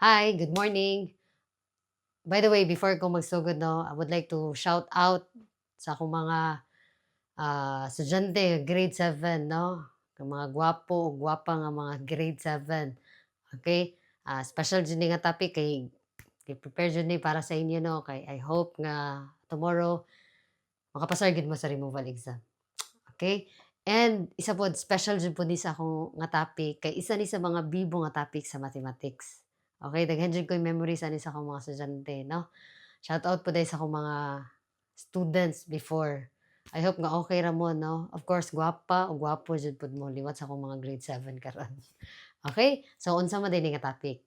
Hi, good morning. By the way, before ko magsugod, no, I would like to shout out sa akong mga estudyante, grade 7, no? Ang mga gwapo o gwapa nga mga grade 7. Okay? Special dyan nga topic kay prepare dyan para sa inyo, no? Kay I hope nga tomorrow makapasar gid mo sa removal exam. Okay? And isa po, special dyan po ni sa akong nga topic, kay isa ni sa mga bibo nga topic sa mathematics. Okay, daghan dyan ko yung memories ani sa akong mga estudyante, no? Shoutout po dahil sa akong mga students before. I hope nga okay ra mo, no? Of course, gwapa o gwapo jud pud mo liwat sa akong mga grade 7 karon. Okay? So, unsa man din nga topic?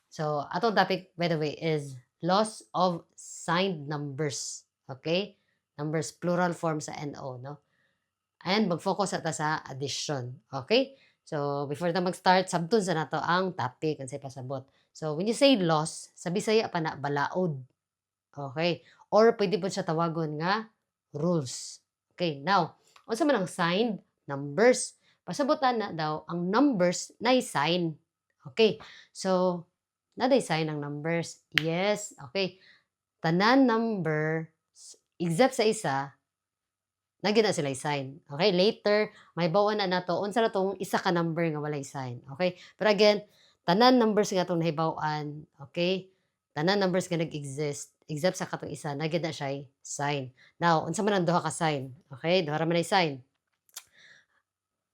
So, atong topic, by the way, is loss of signed numbers. Okay? Numbers, plural form sa NO, no? And mag-focus ata sa addition. Okay? So, before na mag-start, sabton sa nato ang topic, ang say pasabot. So, when you say loss, sa Bisaya pa na balaod. Okay. Or pwede po siya tawagon nga rules. Okay. Now, unsa man ang signed numbers? Pasabutan na daw ang numbers na sign. Okay. So, naday sign ang numbers. Yes. Okay. Tanan number except sa isa na gina sila sign. Okay? Later, may bawaan na nato unsa na tong isa ka number nga walay sign. Okay? Pero again, tanan numbers nga itong nahibawan, okay? Tanan numbers nga nag-exist, except sa katong isa, na na siya sign. Now, unsa man ang duha ka sign? Okay? Duha ra man ay sign.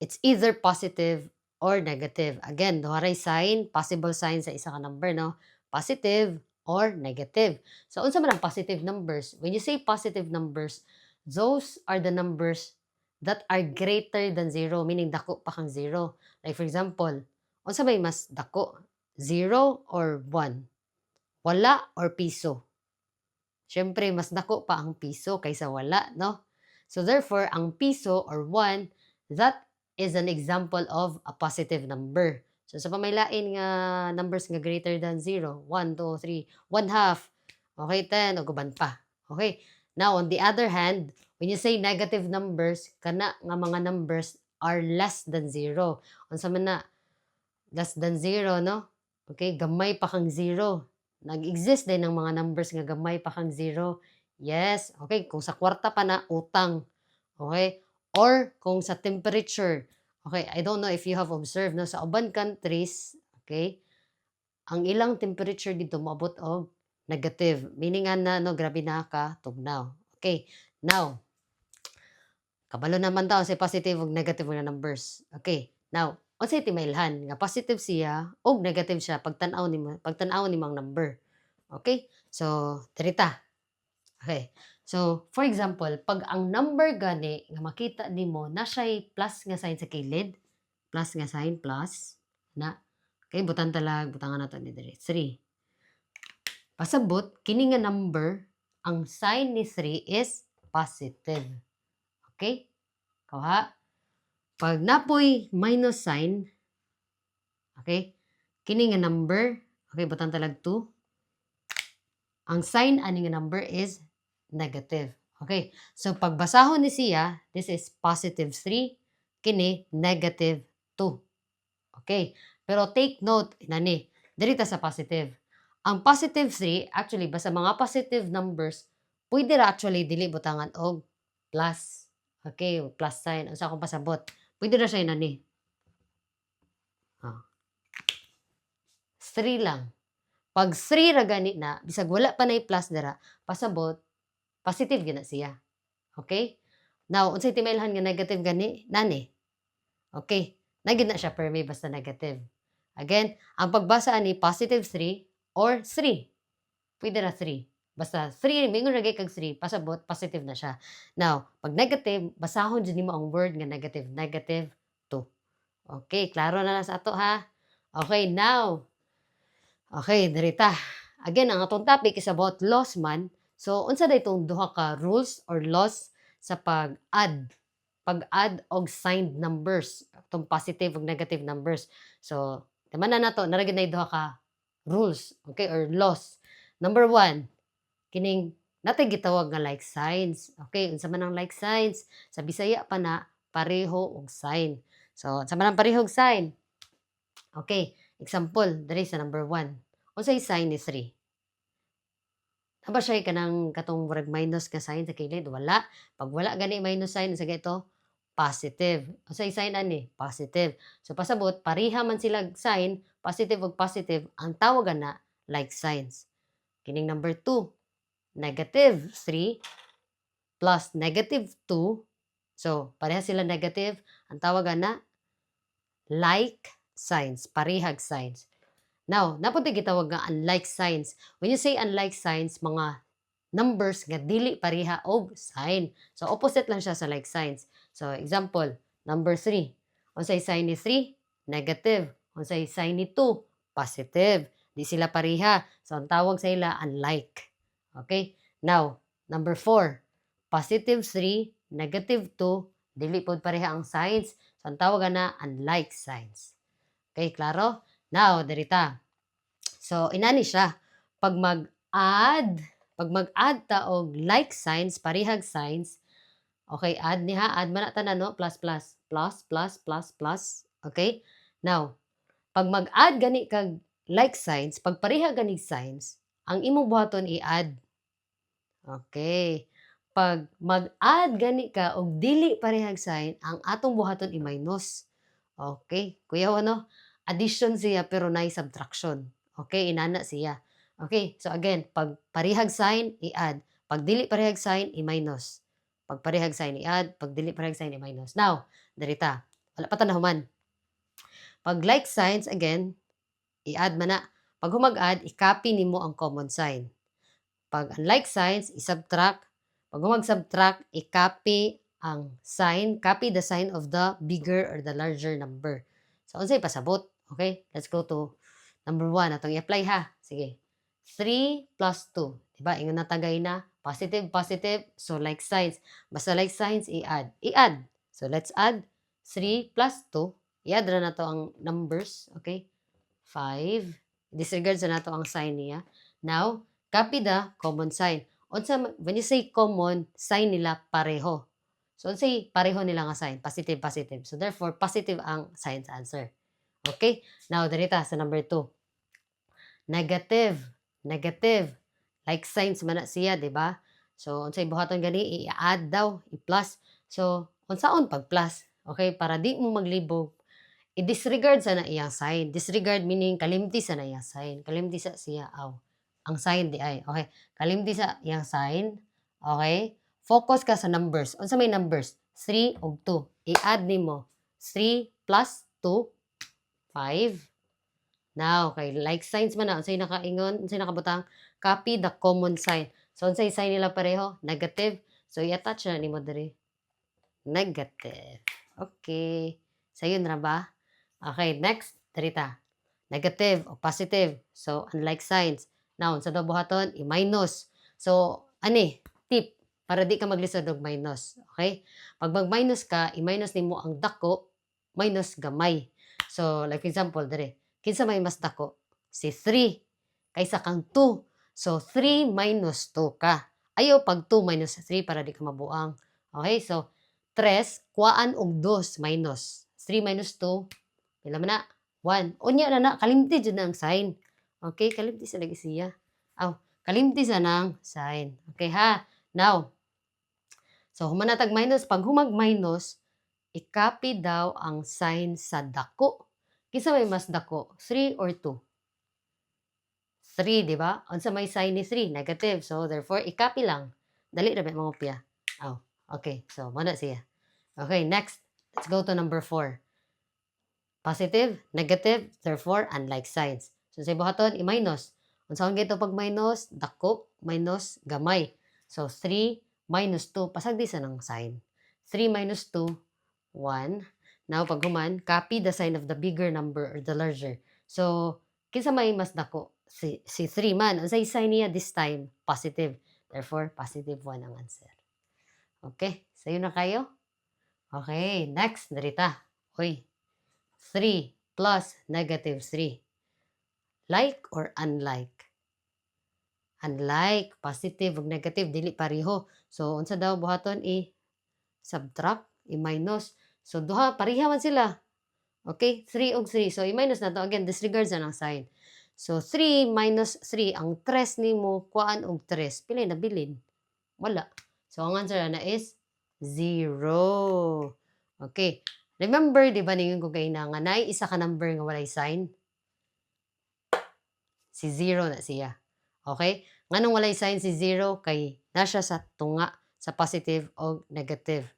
It's either positive or negative. Again, duha ra sign, possible sign sa isa ka number, no? Positive or negative. So, unsa man ang positive numbers? When you say positive numbers, those are the numbers that are greater than 0, meaning dako pa kang 0. Like for example, unsa may mas dako? 0 or 1? Wala or piso? Siyempre, mas dako pa ang piso kaysa wala, no? So therefore, ang piso or 1, that is an example of a positive number. So sa pamailain nga numbers nga greater than 0, 1, 2, 3, 1 half, okay, 10, o guban pa. Okay? Now, on the other hand, when you say negative numbers, kana nga mga numbers are less than 0. Unsa man na, less than 0, no? Okay, gamay pa kang 0. Nag-exist din ng mga numbers nga gamay pa kang 0. Yes, okay, kung sa kwarta pa na, utang. Okay? Or kung sa temperature. Okay, I don't know if you have observed, no, sa uban countries, okay, ang ilang temperature dito moabot og negative. Meaning nga na, no, grabe na ka, tugnaw. Okay, now, kabalo naman daw sa positive ug negative nga numbers. Okay, now, unsay timailhan nga positive siya ug negative siya pagtan-aw nimo ang number. Okay? So, dirita. Okay. So, for example, pag ang number gani nga makita nimo na siya'y plus nga sign sa kilid, plus nga sign, plus, na, okay, butangan nato ni diri. 3. Pasabot, kini nga number, ang sign ni 3 is positive. Okay? Kuha. Pag napoy minus sign, okay, kini nga number, okay, butang talag 2, ang sign ani nga number is negative. Okay, so pagbasahon ni siya, this is positive 3, kini negative 2. Okay, pero take note, inani, dirita sa positive. Ang positive 3, actually, basta mga positive numbers, pwede ra actually dili butangan og plus. Okay, plus sign. Ang sa akong pasabot, pwede ra siya inani. 3 lang. Pag 3 ra gani na, bisag wala pa na plus dara, pasabot, positive gina siya. Okay? Now, unsay timailhan nga negative gani? Nani. Okay. Nagid na siya permi basta negative. Again, ang pagbasa ani positive 3 or 3. Pwede na 3. Basta 3, mingon ra kag 3, pasabot, positive na siya. Now, pag negative, basahon dyan mo ang word nga negative. Negative 2. Okay, klaro na sa ato ha? Okay, now, okay, dirita. Again, ang atong topic is about loss man. So, unsa day itong duha ka rules or laws sa pag-add? Pag-add og signed numbers. Itong positive ug negative numbers. So, tama na nato, naragid na duha ka rules, okay, or laws. Number 1, kining natay gitawag nga like signs. Okay, unsa man ang like signs? Sa Bisaya pa na pareho og sign. So, unsa man ang pareho og sign? Okay, example, diri sa number 1. Unsay sign ni 3? Aba siya kanang katong murag minus nga sign sa kilid, wala. 'Pag wala gani minus sign, unsa ito? Positive. Unsay sign ani? Positive. So pasabot, pareha man sila sign, positive ug positive, ang tawag ana like signs. Kining number 2, negative 3 plus negative 2. So, pareha sila negative, ang tawag ana like signs, parehag signs. Now, napunti gitawag nga unlike signs. When you say unlike signs, mga numbers nga dili pareha og sign. So, opposite lang siya sa like signs. So, example, number 3. Unsay sign ni 3? Negative. Unsay sign ni 2? Positive. Di sila pareha. So, ang tawag sa ila, unlike. Okay? Now, number 4. Positive 3, negative 2, dili pod pareha ang signs. So, ang tawag na unlike signs. Okay, klaro? Now, derita. So, inani siya. Pag mag-add ta og like signs, parehag signs, okay, add niha, add man na tanan, no? Plus, plus, plus, plus, plus, plus. Okay? Now, pag mag-add gani kag like signs, pag pareha gani signs, ang imong buhaton i-add. Okay. Pag mag-add gani ka og dili parehag sign, ang atong buhaton i-minus. Okay? Kuya, ano? Addition siya pero nay subtraction. Okay? Inana siya. Okay? So again, pag parehag sign, i-add. Pag dili parehag sign, i-minus. Pag parehag sign, i-add. Pag dili parehag sign, i-minus. Now, darita. Wala pa tanahuman. Pag like signs, again, i-add man na. Pag humag-add, i-copy nimo ang common sign. Pag unlike signs, i-subtract. Pag humag-subtract, i-copy ang sign, copy the sign of the bigger or the larger number. So, unsay pasabot? Okay, let's go to number 1. Atong i-apply ha. Sige. 3 plus 2. Diba? Ingon na tagay na. Positive, positive. So, like signs. Basta like signs, i-add. I-add. So, let's add 3 plus 2. I-add na to ang numbers. Okay? 5. Disregard sa nato ang sign niya. Now, copy the common sign. When you say common, sign nila pareho. So, say pareho nila nga sign. Positive, positive. So, therefore, positive ang sign's answer. Okay? Now, darita sa number 2. Negative. Negative. Like signs man na siya, di ba? So, unsay buhaton gani, i-add daw, i-plus. So, unsaon pag plus? Okay? Para di mo maglibog, i-disregard sa na iyang sign. Disregard meaning kalimti sa na iyang sign. Kalimti sa siya, ang sign di ay. Okay? Kalimti sa iyang sign. Okay? Focus ka sa numbers. Unsa may numbers? 3 ug 2. I-add nimo. 3 plus 2, 5. Now, okay, like signs man na. Unsay nakaingon, unsay nakabutang, copy the common sign. So, unsay sign nila pareho? Negative. So, i-attach na nimo diri. Negative. Okay. Sayon na ba? Okay, next. Darita. Negative o positive. So, unlike signs. Now, sa daw buhaton, i-minus. So, ani, tip, para di ka maglisod og minus. Okay? Pag mag-minus ka, i-minus nimo ang dako, minus gamay. So, like example, dere, kinsa may mas dako? Si 3 kaysa kang 2. So, 3 minus 2 ka. Ayaw pag 2 minus 3 para di ka mabuang. Okay? So, 3, kuhaan og 2 minus. 3 minus 2, pila man na? 1. Unya na kalimti dyan ang sign. Okay? Kalimti sa lagi siya. Kalimti sa nang sign. Okay ha? Now, so humanatag minus. Pag humag minus, i-copy daw ang sign sa dako. Kinsa may mas dako? 3 or 2? 3, di ba? Unsa may sign ni 3? Negative. So, therefore, i-copy lang. Dali na ba mga pia? Okay. So, muna siya. Okay, next. Let's go to number 4. Positive, negative, therefore, unlike signs. So, sa buhaton, i-minus. Unsaon gito pag minus? Dako, minus, gamay. So, 3 minus 2, pasagdi sa ng sign. 3 minus 2, 1. Now, pag human, copy the sign of the bigger number or the larger. So, kinsa may mas dako? Si 3 man. Ang sign niya this time, positive. Therefore, positive 1 ang answer. Okay, sayo na kayo? Okay, next, narita. 3 plus negative 3. Like or unlike? Unlike, positive ug negative, dili pareho. So, unsa daw buhaton? I-subtract, i-minus. So, duha, pareha man sila. Okay, 3 ug 3. So, i-minus na to. Again, disregard sa ng sign. So, 3 minus 3, ang 3 nimo kuhaan og 3. Pila nabilin? Wala. So, ang answer na is 0. Okay. Remember, di ba ningon ko kay na nga naay isa ka number nga walay sign? Si 0 na siya. Okay? Nganong walay sign si 0 kay na siya sa tunga sa positive o negative.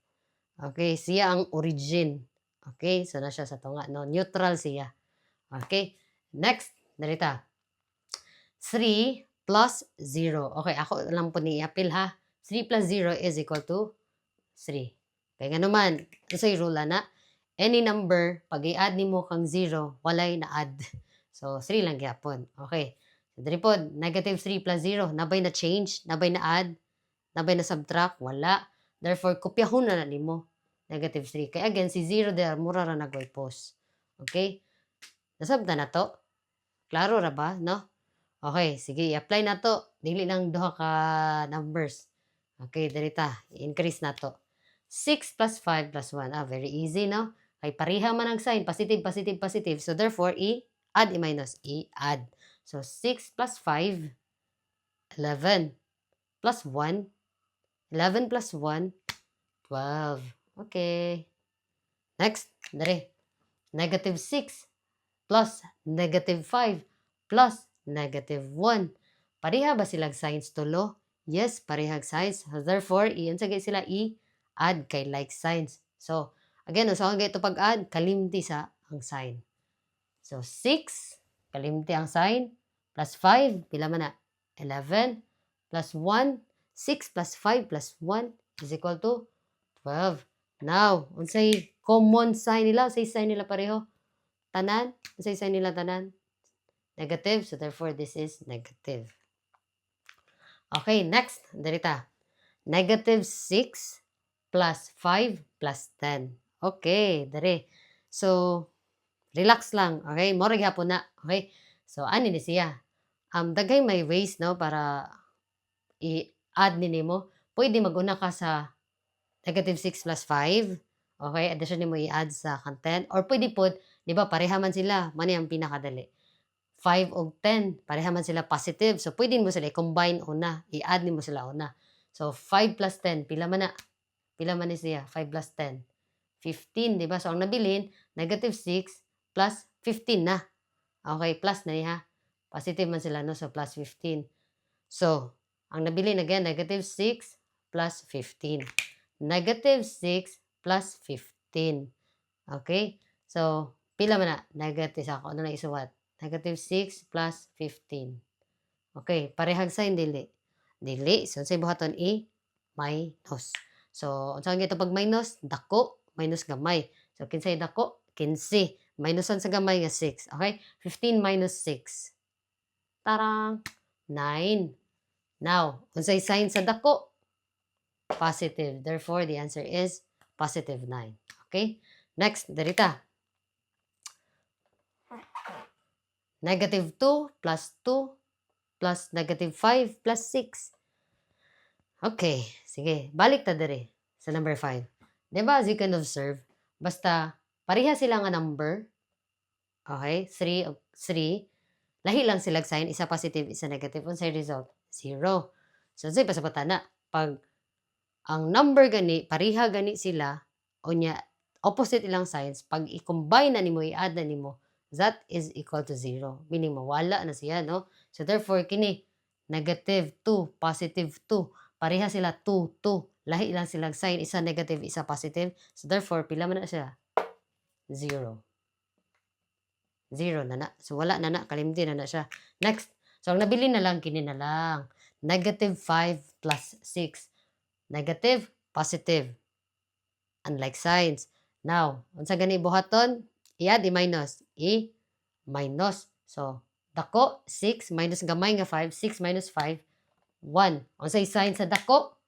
Okay? Siya ang origin. Okay? So, na siya sa tunga. No? Neutral siya. Okay? Next, narita. 3 plus 0. Okay, ako lang po ni apil ha. 3 plus 0 is equal to 3. Kaya nga naman, ito yung rule na, any number, pag i-add ni mo kang 0, walay na add. So, 3 lang gyapon. Okay. So, dali po, negative 3 plus 0, nabay na change, nabay na add, nabay na subtract, wala. Therefore, kopyahon na ni mo. Negative 3. Kaya again, si 0 there, mura ra nagway post. Okay? Nasabda na to? Klaro ra ba, no? Okay, sige, i-apply na to. Dili lang duha ka numbers. Okay, dalita. I-increase na to. 6 plus 5 plus 1. Very easy, no? Kay pareha man ang sign. Positive, positive, positive. So, therefore, i-add, i-minus. I-add. So, 6 plus 5, 11. Plus 1, 11 plus 1, 12. Okay. Next, dari. Negative 6 plus negative 5 plus negative 1. Pareha ba silang signs tulo? Yes, parehag signs. Therefore, iyon sa sila i-add kay like signs. So, again, so ang ito pag-add, kalimti sa ang sign. So, 6, kalimti ang sign, plus 5, pila man na? 11, plus 1, 6 plus 5 plus 1 is equal to 12. Now, unsay common sign nila? Unsay sign nila pareho? Tanan? Unsay sign nila tanan? Negative. So, therefore, this is negative. Okay, next. Darita. Negative 6 plus 5 plus 10. Okay, dari. So, relax lang. Okay, more gyapon na. Okay. So, ani ni siya. Dagay may ways, no, para i-add ni nimo. Pwede maguna ka sa negative 6 plus 5. Okay, addition nimo i-add sa content. Or pwede po, di ba, pareha man sila. Mani ang pinakadali. 5 o 10, pareha man sila positive. So, pwede mo sila i-combine una. I-add mo sila una. So, 5 plus 10, pila man na? Pila man ni siya? 5 plus 10. 15, di ba? So, ang nabilin, negative 6 plus 15 na. Okay, plus na niya. Positive man sila, no? So, plus 15. So, ang nabilin again, negative 6 plus 15. Negative 6 plus 15. Okay? So, pila man na? Negative ako. Ano na isuwat? Negative 6 plus 15. Okay, parehag sign dili. Dili, so say buhaton minus. So, unsa nga ito pag minus? Dako, minus gamay. So, kinsay dako? 15. Minusan sa gamay nga 6. Okay? 15 minus 6. Tarang! 9. Now, unsay sign sa dako? Positive. Therefore, the answer is positive 9. Okay? Next, darita. Negative 2 plus 2 plus negative 5 plus 6. Okay, sige. Balik ta dere sa number 5. Diba, as you can observe, basta pareha sila nga number, okay, 3, lahi lang sila sign, isa positive, isa negative. Unsay result? 0. So, say pasabata na, pag ang number gani, pareha gani sila, o nya, opposite ilang signs, pag i-combine na nimo, i-add na nimo, that is equal to 0. Meaning, mawala na siya, no? So, therefore, kini, negative 2, positive 2. Pareha sila 2, 2. Lahi lang silang sign, isa negative, isa positive. So, therefore, pila man na siya? 0. 0 na na. So, wala na na. Kalimti na na siya. Next. So, ang nabili na lang, kini na lang. Negative 5 plus 6. Negative, positive. Unlike signs. Now, unsa gani buhaton? I-add, i-minus. I-minus. So, dako, 6, minus gamay nga 5. 6 minus 5, 1. Unsay sign sa dako?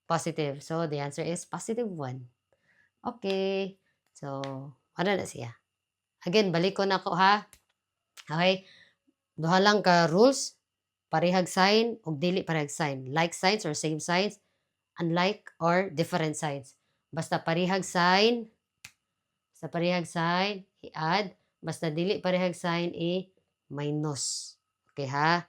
Positive. So, the answer is positive 1. Okay. So, ano na siya? Again, balik ko na ako ha. Okay? Duha lang ka rules. Parehag sign o dili parehag sign. Like signs or same signs. Unlike or different signs. Basta parehag sign, i-add. Basta dili parehag sign, minus. Okay ha?